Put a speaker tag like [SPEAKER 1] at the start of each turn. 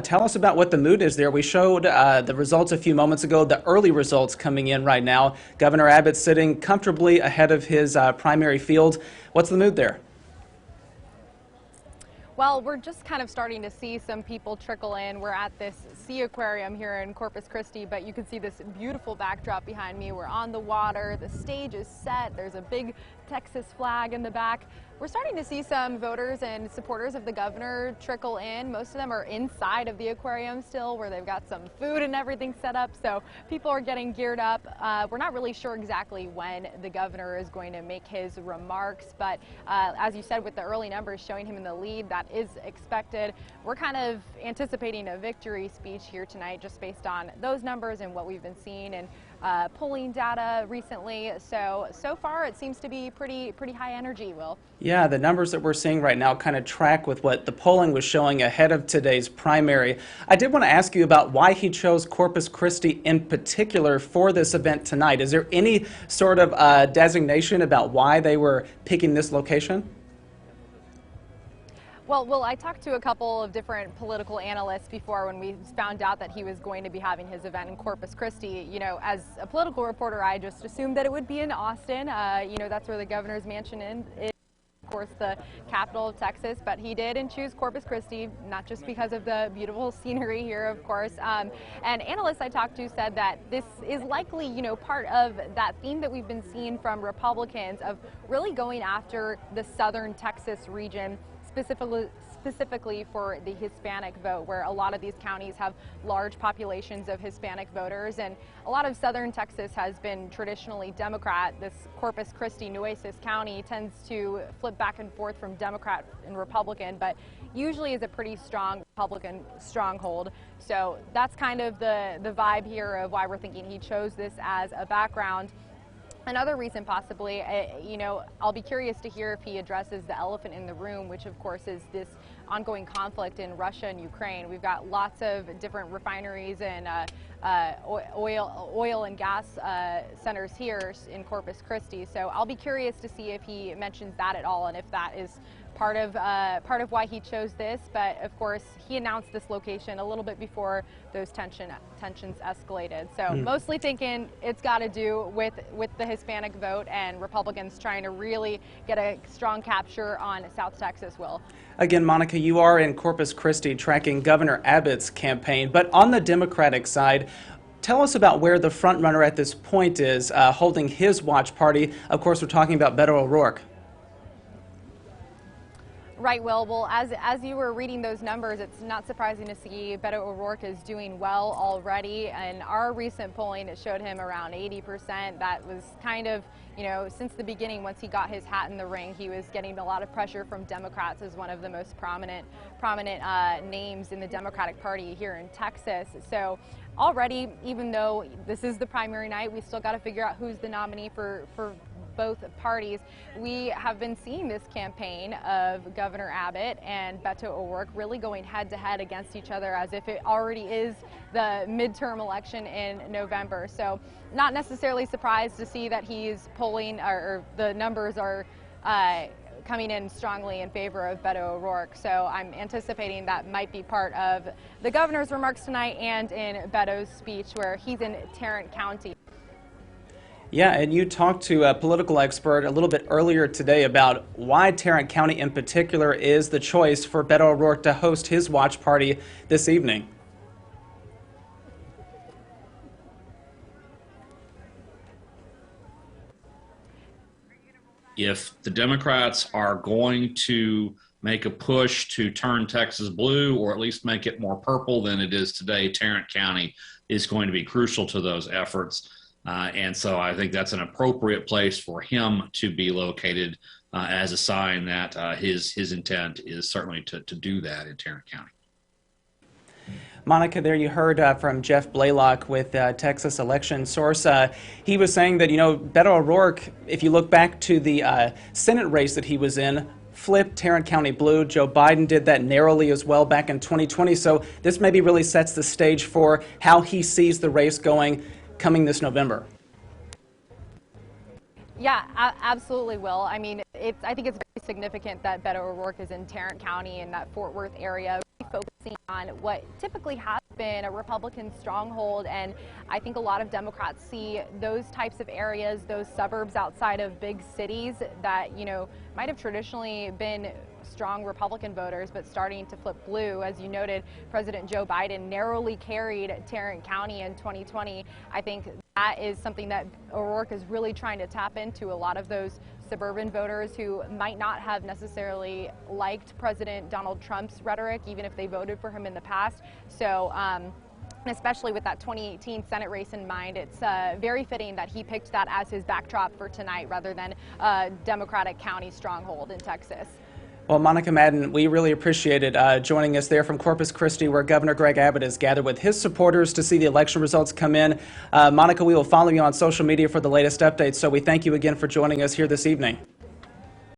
[SPEAKER 1] Tell us about what the mood is there. We showed the results a few moments ago, the early results coming in right now. Governor Abbott sitting comfortably ahead of his primary field. What's the mood there?
[SPEAKER 2] Well, we're just kind of starting to see some people trickle in. We're at this sea aquarium here in Corpus Christi, but you can see this beautiful backdrop behind me. We're on the water, the stage is set, there's a big Texas flag in the back. We're starting to see some voters and supporters of the governor trickle in. Most of them are inside of the aquarium still, where they've got some food and everything set up, so people are getting geared up. We're not really sure exactly when the governor is going to make his remarks, but as you said, with the early numbers showing him in the lead, that is expected. We're kind of anticipating a victory speech here tonight just based on those numbers and what we've been seeing and polling data recently. So far it seems to be pretty high energy, Will.
[SPEAKER 1] Yeah, the numbers that we're seeing right now kind of track with what the polling was showing ahead of today's primary. I did want to ask you about why he chose Corpus Christi in particular for this event tonight. Is there any sort of designation about why they were picking this location?
[SPEAKER 2] Well, I talked to a couple of different political analysts before when we found out that he was going to be having his event in Corpus Christi. You know, as a political reporter, I just assumed that it would be in Austin. You know, that's where the governor's mansion is. Of course, the capital of Texas, but he did choose Corpus Christi, not just because of the beautiful scenery here, of course. And analysts I talked to said that this is likely, you know, part of that theme that we've been seeing from Republicans of really going after the southern Texas region, specifically for the Hispanic vote, where a lot of these counties have large populations of Hispanic voters, and a lot of southern Texas has been traditionally Democrat. This Corpus Christi, Nueces County tends to flip back and forth from Democrat and Republican, but usually is a pretty strong Republican stronghold. So that's kind of the vibe here of why we're thinking he chose this as a background. Another reason possibly, you know, I'll be curious to hear if he addresses the elephant in the room, which of course is this ongoing conflict in Russia and Ukraine. We've got lots of different refineries and oil and gas centers here in Corpus Christi. So I'll be curious to see if he mentions that at all and if that is part of why he chose this. But of course, he announced this location a little bit before those tensions escalated. So mostly thinking it's got to do with the Hispanic vote and Republicans trying to really get a strong capture on South Texas, Will.
[SPEAKER 1] Again, Monica, you are in Corpus Christi tracking Governor Abbott's campaign, but on the Democratic side, tell us about where the frontrunner at this point is holding his watch party. Of course, we're talking about Beto O'Rourke.
[SPEAKER 2] Right, Will. Well, as you were reading those numbers, it's not surprising to see Beto O'Rourke is doing well already. And our recent polling, it showed him around 80%. That was kind of, you know, since the beginning, once he got his hat in the ring, he was getting a lot of pressure from Democrats as one of the most prominent names in the Democratic Party here in Texas. So already, even though this is the primary night, we still got to figure out who's the nominee for both parties. We have been seeing this campaign of Governor Abbott and Beto O'Rourke really going head-to-head against each other as if it already is the midterm election in November. So not necessarily surprised to see that he's polling, or the numbers are coming in strongly in favor of Beto O'Rourke. So I'm anticipating that might be part of the governor's remarks tonight and in Beto's speech, where he's in Tarrant County.
[SPEAKER 1] Yeah, and you talked to a political expert a little bit earlier today about why Tarrant County in particular is the choice for Beto O'Rourke to host his watch party this evening.
[SPEAKER 3] If the Democrats are going to make a push to turn Texas blue, or at least make it more purple than it is today, Tarrant County is going to be crucial to those efforts. And so I think that's an appropriate place for him to be located as a sign that his intent is certainly to do that in Tarrant County.
[SPEAKER 1] Monica, there you heard from Jeff Blaylock with Texas Election Source. He was saying that, you know, Beto O'Rourke, if you look back to the Senate race that he was in, flipped Tarrant County blue. Joe Biden did that narrowly as well back in 2020. So this maybe really sets the stage for how he sees the race going coming this November.
[SPEAKER 2] Yeah, absolutely will. I mean, I think it's very significant that Beto O'Rourke is in Tarrant County in that Fort Worth area, focusing on what typically has been a Republican stronghold. And I think a lot of Democrats see those types of areas, those suburbs outside of big cities that, you know, might have traditionally been strong Republican voters, but starting to flip blue. As you noted, President Joe Biden narrowly carried Tarrant County in 2020. I think that is something that O'Rourke is really trying to tap into. A lot of those suburban voters who might not have necessarily liked President Donald Trump's rhetoric, even if they voted for him in the past. So, especially with that 2018 Senate race in mind, it's very fitting that he picked that as his backdrop for tonight rather than a Democratic county stronghold in Texas.
[SPEAKER 1] Well, Monica Madden, we really appreciated joining us there from Corpus Christi, where Governor Greg Abbott has gathered with his supporters to see the election results come in. Monica, we will follow you on social media for the latest updates, so we thank you again for joining us here this evening.